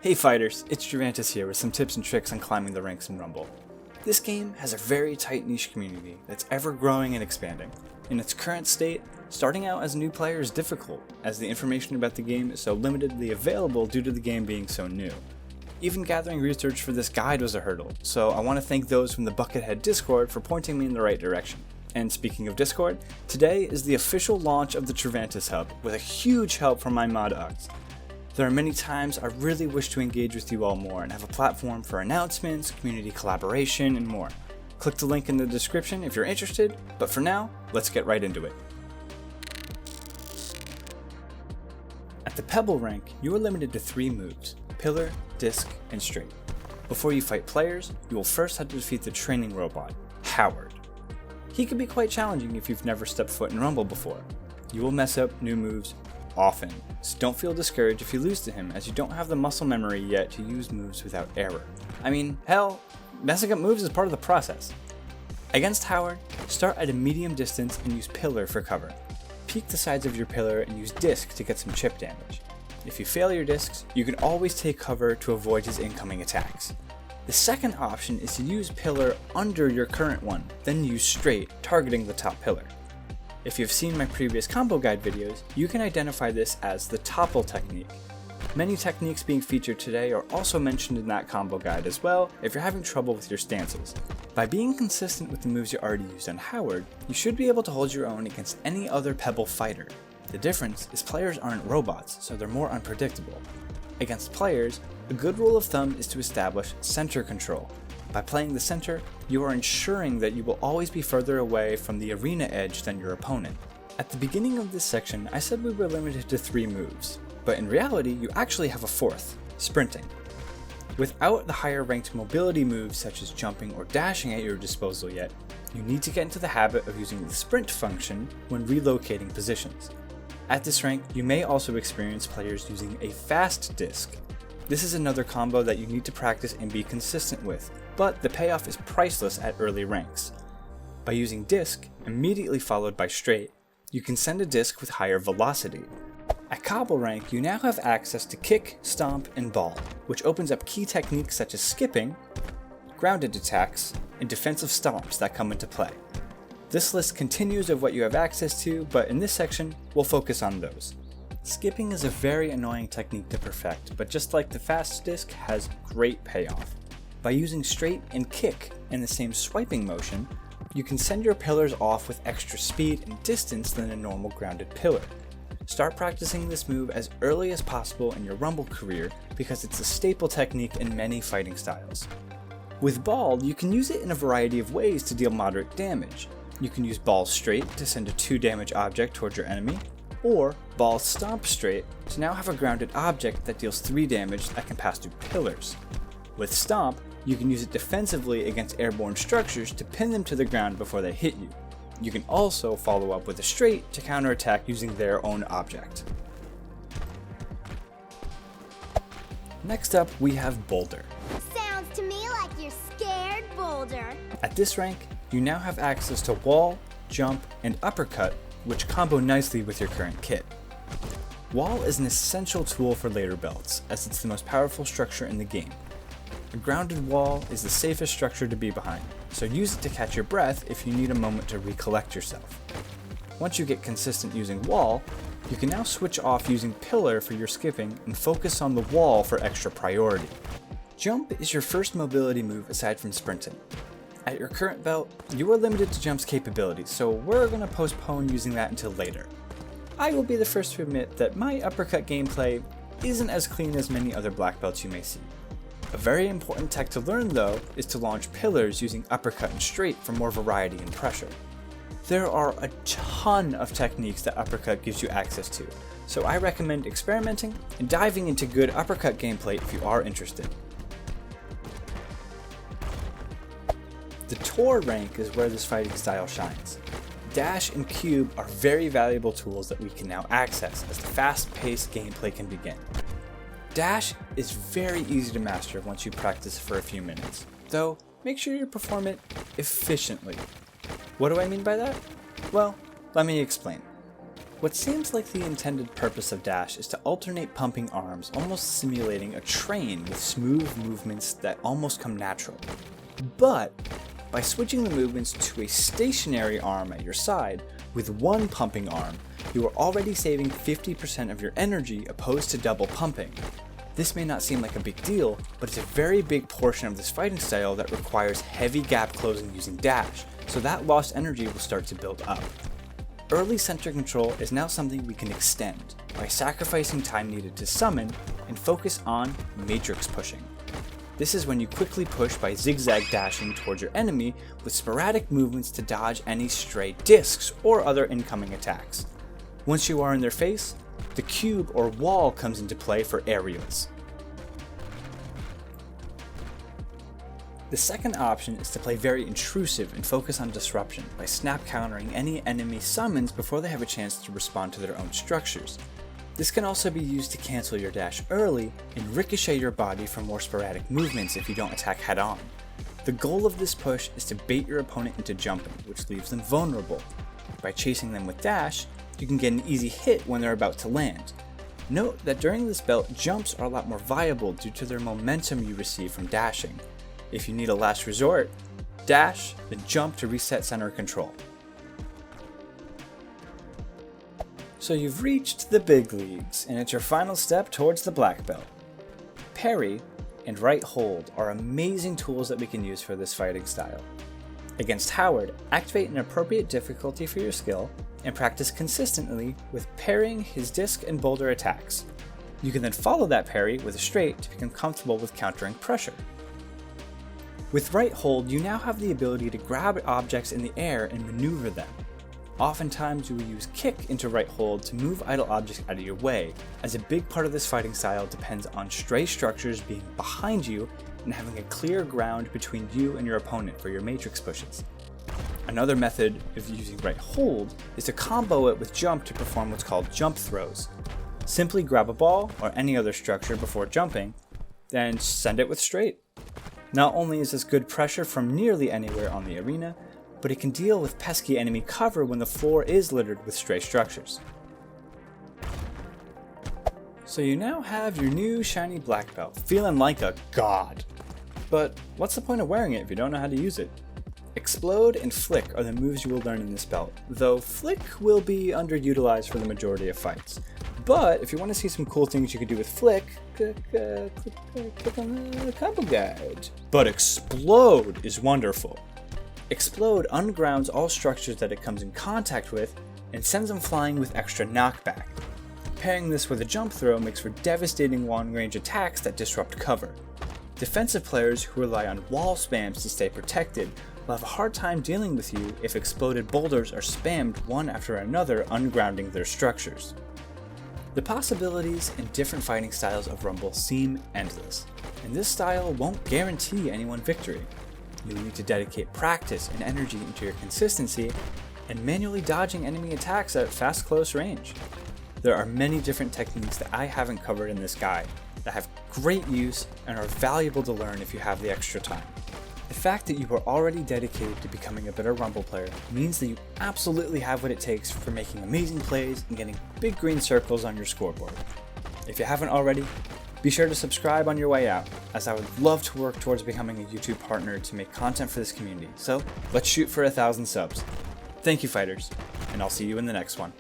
Hey fighters, it's Juvantis here with some tips and tricks on climbing the ranks in Rumble. This game has a very tight niche community that's ever growing and expanding. In its current state, starting out as a new player is difficult, as the information about the game is so limitedly available due to the game being so new. Even gathering research for this guide was a hurdle, so I want to thank those from the Buckethead Discord for pointing me in the right direction. And speaking of Discord, today is the official launch of the Cervantes Hub, with a huge help from my mod Uggs. There are many times I really wish to engage with you all more and have a platform for announcements, community collaboration, and more. Click the link in the description if you're interested, but for now, let's get right into it. At the Pebble rank, you are limited to 3 moves: Pillar, Disc, and Straight. Before you fight players, you will first have to defeat the training robot, Howard. He can be quite challenging if you've never stepped foot in Rumble before. You will mess up new moves often, so don't feel discouraged if you lose to him, as you don't have the muscle memory yet to use moves without error. I mean, hell, messing up moves is part of the process. Against Howard, start at a medium distance and use Pillar for cover. Peek the sides of your Pillar and use Disc to get some chip damage. If you fail your discs, you can always take cover to avoid his incoming attacks. The second option is to use Pillar under your current one, then use Straight, targeting the top pillar. If you've seen my previous combo guide videos, you can identify this as the topple technique. Many techniques being featured today are also mentioned in that combo guide as well if you're having trouble with your stances. By being consistent with the moves you already used on Howard, you should be able to hold your own against any other Pebble fighter. The difference is players aren't robots, so they're more unpredictable. Against players, a good rule of thumb is to establish center control. By playing the center, you are ensuring that you will always be further away from the arena edge than your opponent. At the beginning of this section, I said we were limited to 3 moves, but in reality, you actually have a 4th, sprinting. Without the higher ranked mobility moves such as jumping or dashing at your disposal yet, you need to get into the habit of using the sprint function when relocating positions. At this rank, you may also experience players using a fast disc. This is another combo that you need to practice and be consistent with, but the payoff is priceless at early ranks. By using Disc, immediately followed by Straight, you can send a disc with higher velocity. At Cobble rank, you now have access to Kick, Stomp, and Ball, which opens up key techniques such as skipping, grounded attacks, and defensive stomps that come into play. This list continues of what you have access to, but in this section, we'll focus on those. Skipping is a very annoying technique to perfect, but just like the fast disc, has great payoff. By using Straight and Kick in the same swiping motion, you can send your pillars off with extra speed and distance than a normal grounded pillar. Start practicing this move as early as possible in your Rumble career because it's a staple technique in many fighting styles. With Ball, you can use it in a variety of ways to deal moderate damage. You can use Ball Straight to send a 2 damage object towards your enemy, or Ball Stomp Straight to now have a grounded object that deals 3 damage that can pass through pillars. With Stomp, you can use it defensively against airborne structures to pin them to the ground before they hit you. You can also follow up with a Straight to counterattack using their own object. Next up, we have Boulder. Sounds to me like you're scared, Boulder. At this rank, you now have access to Wall, Jump, and Uppercut, which combo nicely with your current kit. Wall is an essential tool for later belts, as it's the most powerful structure in the game. A grounded wall is the safest structure to be behind, so use it to catch your breath if you need a moment to recollect yourself. Once you get consistent using Wall, you can now switch off using Pillar for your skipping and focus on the wall for extra priority. Jump is your first mobility move aside from sprinting. At your current belt, you are limited to Jump's capabilities, so we're going to postpone using that until later. I will be the first to admit that my uppercut gameplay isn't as clean as many other black belts you may see. A very important tech to learn though is to launch pillars using Uppercut and Straight for more variety and pressure. There are a ton of techniques that Uppercut gives you access to, so I recommend experimenting and diving into good uppercut gameplay if you are interested. The Tor rank is where this fighting style shines. Dash and Cube are very valuable tools that we can now access as the fast-paced gameplay can begin. Dash is very easy to master once you practice for a few minutes, though make sure you perform it efficiently. What do I mean by that? Well, let me explain. What seems like the intended purpose of dash is to alternate pumping arms, almost simulating a train with smooth movements that almost come natural. But by switching the movements to a stationary arm at your side with one pumping arm, you are already saving 50% of your energy opposed to double pumping. This may not seem like a big deal, but it's a very big portion of this fighting style that requires heavy gap closing using dash, so that lost energy will start to build up. Early center control is now something we can extend by sacrificing time needed to summon and focus on matrix pushing. This is when you quickly push by zigzag dashing towards your enemy with sporadic movements to dodge any stray discs or other incoming attacks. Once you are in their face, the cube or wall comes into play for aerials. The second option is to play very intrusive and focus on disruption by snap countering any enemy summons before they have a chance to respond to their own structures. This can also be used to cancel your dash early and ricochet your body for more sporadic movements if you don't attack head on. The goal of this push is to bait your opponent into jumping, which leaves them vulnerable. By chasing them with dash, you can get an easy hit when they're about to land. Note that during this belt, jumps are a lot more viable due to their momentum you receive from dashing. If you need a last resort, dash, then jump to reset center control. So you've reached the big leagues, and it's your final step towards the black belt. Parry and right hold are amazing tools that we can use for this fighting style. Against Howard, activate an appropriate difficulty for your skill, and practice consistently with parrying his disc and boulder attacks. You can then follow that parry with a straight to become comfortable with countering pressure. With right hold, you now have the ability to grab objects in the air and maneuver them. Oftentimes you will use kick into right hold to move idle objects out of your way, as a big part of this fighting style depends on stray structures being behind you and having a clear ground between you and your opponent for your matrix pushes. Another method of using right hold is to combo it with jump to perform what's called jump throws. Simply grab a ball or any other structure before jumping, then send it with straight. Not only is this good pressure from nearly anywhere on the arena, but it can deal with pesky enemy cover when the floor is littered with stray structures. So you now have your new shiny black belt, feeling like a god. But what's the point of wearing it if you don't know how to use it? Explode and Flick are the moves you will learn in this belt, though Flick will be underutilized for the majority of fights. But if you want to see some cool things you can do with Flick, click on the combo guide. But Explode is wonderful. Explode ungrounds all structures that it comes in contact with and sends them flying with extra knockback. Pairing this with a jump throw makes for devastating long-range attacks that disrupt cover. Defensive players who rely on wall spams to stay protected will have a hard time dealing with you if exploded boulders are spammed one after another, ungrounding their structures. The possibilities in different fighting styles of Rumble seem endless, and this style won't guarantee anyone victory. You'll need to dedicate practice and energy into your consistency and manually dodging enemy attacks at fast close range. There are many different techniques that I haven't covered in this guide that have great use and are valuable to learn if you have the extra time. The fact that you are already dedicated to becoming a better Rumble player means that you absolutely have what it takes for making amazing plays and getting big green circles on your scoreboard. If you haven't already, be sure to subscribe on your way out, as I would love to work towards becoming a YouTube partner to make content for this community, so let's shoot for 1,000 subs. Thank you, fighters, and I'll see you in the next one.